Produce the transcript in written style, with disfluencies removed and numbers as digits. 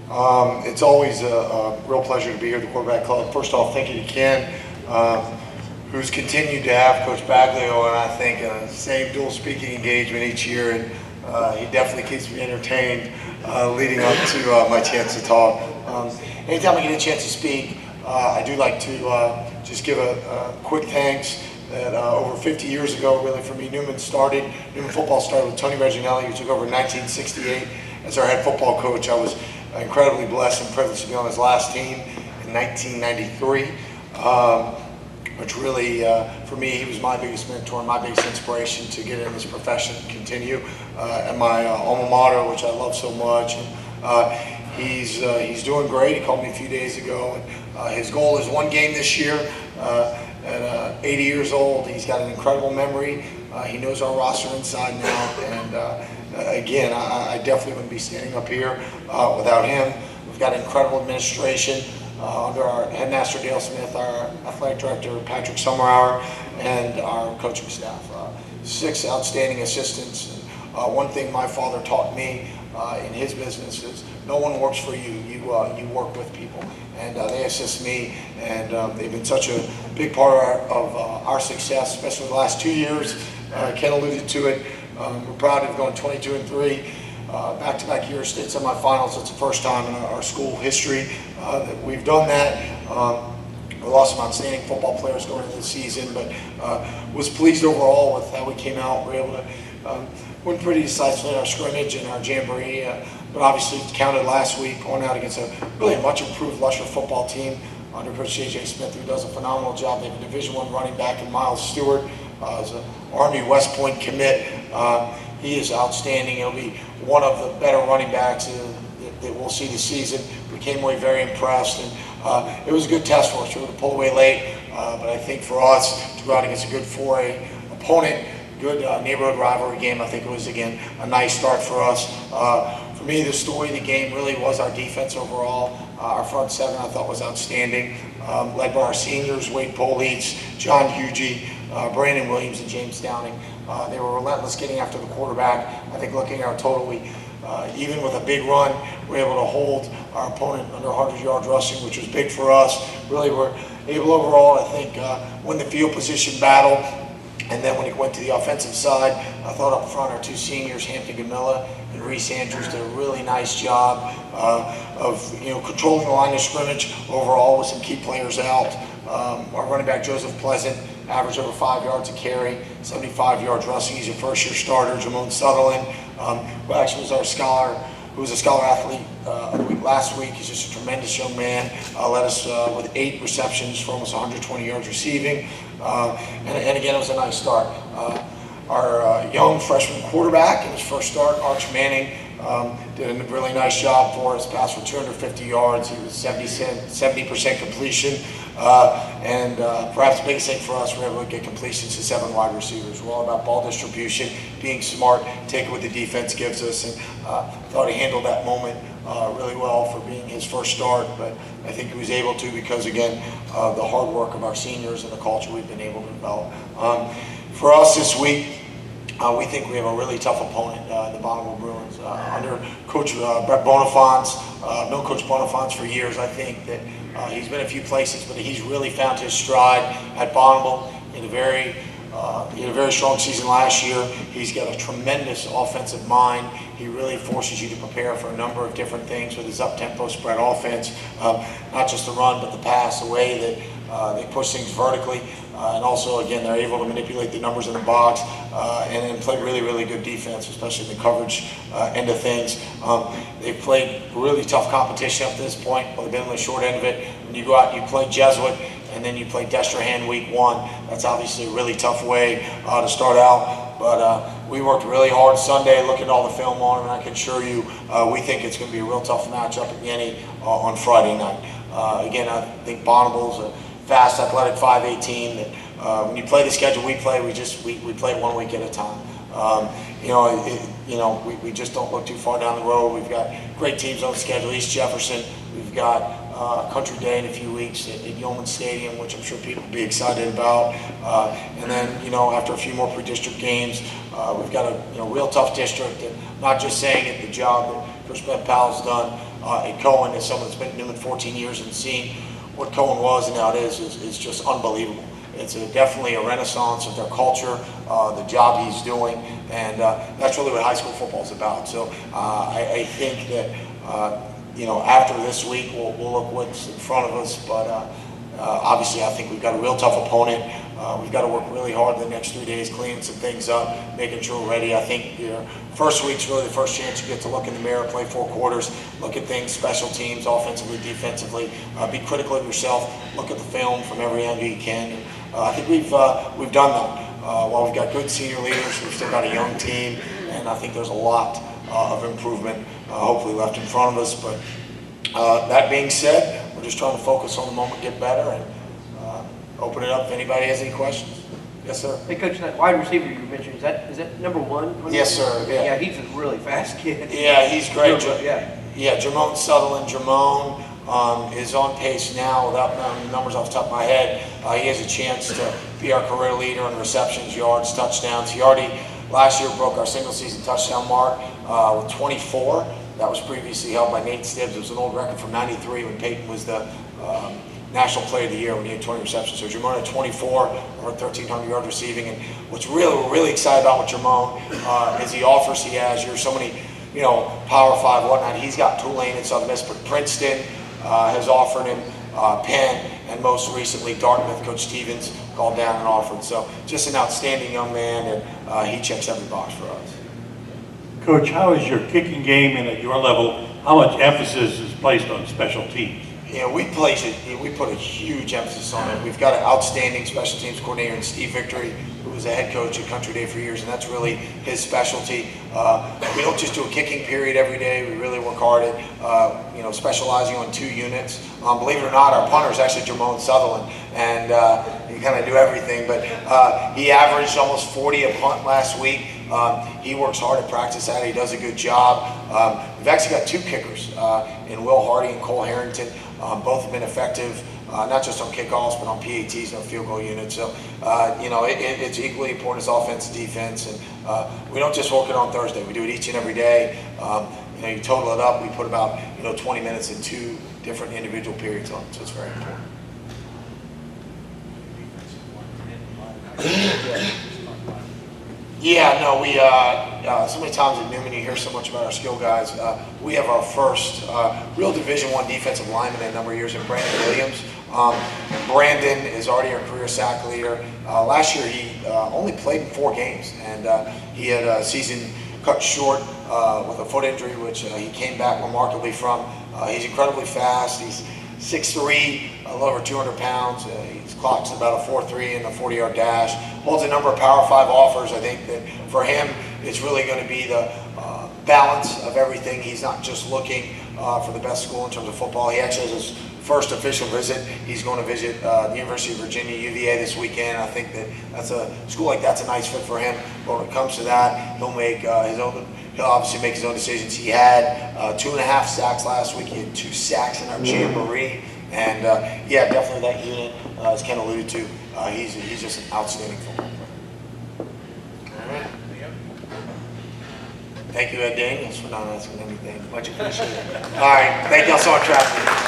It's always a real pleasure to be here at the Quarterback Club. First off, thank you to Ken, who's continued to have Coach Baglio and I think same dual speaking engagement each year, and he definitely keeps me entertained leading up to my chance to talk. Anytime I get a chance to speak, I do like to just give a quick thanks that over 50 years ago, really for me, Newman football started with Tony Reginelli, who took over in 1968 as our head football coach. I was incredibly blessed and privileged to be on his last team in 1993, which really, for me, he was my biggest mentor and my biggest inspiration to get in this profession and continue at my alma mater, which I love so much. And he's doing great. He called me a few days ago, and his goal is one game this year. At 80 years old, he's got an incredible memory. He knows our roster inside and out, and again, I definitely wouldn't be standing up here without him. We've got incredible administration under our headmaster Dale Smith, our athletic director Patrick Summerhour, and our coaching staff. 6 outstanding assistants. One thing my father taught me in his business is no one works for you. You work with people, and they assist me, and they've been such a big part of our success, especially the last 2 years. Ken alluded to it. We're proud of going 22-3, back-to-back years, state semifinals. It's the first time in our school history that we've done that. We lost some outstanding football players going into the season, but was pleased overall with how we came out. We were able to win pretty decisively in our scrimmage and our jamboree, but obviously counted last week, going out against a really much improved Lusher football team under Coach J.J. Smith, who does a phenomenal job. They have a Division I running back in Miles Stewart. Is an Army West Point commit. He is outstanding. He'll be one of the better running backs that we'll see this season. We came away very impressed, and it was a good test for us. We were able to pull away late, but I think for us to go out against a good 4A opponent, good neighborhood rivalry game, I think it was, again, a nice start for us. For me, the story of the game really was our defense overall. Our front seven, I thought, was outstanding, led by our seniors, Wade Politz, John Hugie, Brandon Williams, and James Downing. They were relentless getting after the quarterback. I think looking at our total, we, even with a big run, we were able to hold our opponent under 100 yards rushing, which was big for us. Really, we're able overall, I think, win the field position battle. And then when it went to the offensive side, I thought up front our 2 seniors, Hampton Gamilla and Reese Andrews, did a really nice job of controlling the line of scrimmage overall with some key players out. Our running back Joseph Pleasant averaged over 5 yards a carry, 75 yards rushing. He's a first-year starter. Jamone Sutherland, who actually was our scholar, who was a scholar athlete of the week last week. He's just a tremendous young man. Led us with 8 receptions for almost 120 yards receiving. And again, it was a nice start. Our young freshman quarterback in his first start, Arch Manning, did a really nice job for us. Passed for 250 yards. He was 70% completion. And perhaps the biggest thing for us, we're able to get completions to 7 wide receivers. We're all about ball distribution, being smart, taking what the defense gives us, and thought he handled that moment really well for being his first start. But I think he was able to because, again, the hard work of our seniors and the culture we've been able to develop. For us this week, we think we have a really tough opponent, the Bonneville Bruins. Under Coach Brett Bonifants, I've known Coach Bonifants for years. I think that he's been a few places, but he's really found his stride at Bonneville. He had a very strong season last year. He's got a tremendous offensive mind. He really forces you to prepare for a number of different things with his up-tempo spread offense, not just the run, but the pass, the way that they push things vertically. And also, again, they're able to manipulate the numbers in the box and play really, really good defense, especially in the coverage end of things. They've played really tough competition up to this point. Well, they've been on the short end of it. When you go out and you play Jesuit, and then you play Destrehan week 1, that's obviously a really tough way to start out. But we worked really hard Sunday, looking at all the film on it, and I can assure you we think it's going to be a real tough matchup at Yenny on Friday night. Again, I think Bonneville's a fast, athletic 5A team that when you play the schedule we play, we play 1 week at a time. We just don't look too far down the road. We've got great teams on the schedule. East Jefferson, we've got Country Day in a few weeks at Yeoman Stadium, which I'm sure people will be excited about. And then, after a few more pre-district games, we've got a real tough district. And not just saying it, the job that Coach Ben Powell's done at Cohen, as someone that's been at Newman 14 years and seeing what Cohen was and now it is just unbelievable. It's definitely a renaissance of their culture, the job he's doing, and that's really what high school football is about. So I think that after this week we'll look what's in front of us, but obviously I think we've got a real tough opponent. We've got to work really hard the next 3 days, cleaning some things up, making sure we're ready. I think your first week's really the first chance you get to look in the mirror, play 4 quarters, look at things, special teams, offensively, defensively, be critical of yourself, look at the film from every angle you can. And, I think we've done that. While we've got good senior leaders, we've still got a young team, and I think there's a lot of improvement hopefully left in front of us. But that being said, we're just trying to focus on the moment, get better, and open it up if anybody has any questions. Yes, sir. Hey, Coach, that wide receiver you mentioned, is that number 1? Yes, sir. Yeah. Yeah, he's a really fast kid. Yeah, he's great. Yeah, Jermone Sutherland. Jermone is on pace now, without knowing the numbers off the top of my head. He has a chance to be our career leader in receptions, yards, touchdowns. He already last year broke our single season touchdown mark with 24. That was previously held by Nate Stibbs. It was an old record from '93 when Peyton was the National Player of the Year when he had 20 receptions. So Jermone at 24, over 1,300 yards receiving. And we're really excited about what Jermone is the offers he has. There's so many, Power 5, whatnot. He's got Tulane and Southern Miss, but Princeton has offered him, Penn, and most recently Dartmouth. Coach Stevens called down and offered. So just an outstanding young man, and he checks every box for us. Coach, how is your kicking game, and at your level, how much emphasis is placed on special teams? We put a huge emphasis on it. We've got an outstanding special teams coordinator in Steve Victory, who was a head coach at Country Day for years, and that's really his specialty. We don't just do a kicking period every day. We really work hard at specializing on 2 units. Believe it or not, our punter is actually Jermone Sutherland, and he kind of do everything. But he averaged almost 40 a punt last week. He works hard at practice at it. He does a good job. We've actually got 2 kickers in Will Hardy and Cole Harrington. Both have been effective, not just on kickoffs, but on PATs and on field goal units. So, it's equally important as offense and defense. And we don't just work it on Thursday. We do it each and every day. You total it up, we put about 20 minutes in 2 different individual periods on it. So it's very important. Yeah, no, we so many times at Newman you hear so much about our skill guys. We have our first real Division I defensive lineman in a number of years in Brandon Williams. Brandon is already our career sack leader. Last year he only played in 4 games, and he had a season cut short with a foot injury, which he came back remarkably from. He's incredibly fast. He's 6'3", a little over 200 pounds. He clocks about a 4.3 in the 40-yard dash. Holds a number of Power 5 offers. I think that for him, it's really going to be the balance of everything. He's not just looking for the best school in terms of football. He actually has his first official visit. He's going to visit the University of Virginia, UVA, this weekend. I think that that's a school like that's a nice fit for him. But when it comes to that, he'll make his own. He'll obviously make his own decisions. He had 2.5 sacks last week. He had 2 sacks in our jamboree. And yeah, definitely that unit, as Ken alluded to, he's just an outstanding football player. All right. Thank you, Ed Daniels, for not asking anything. Much appreciated. All right. Thank y'all so much for having me.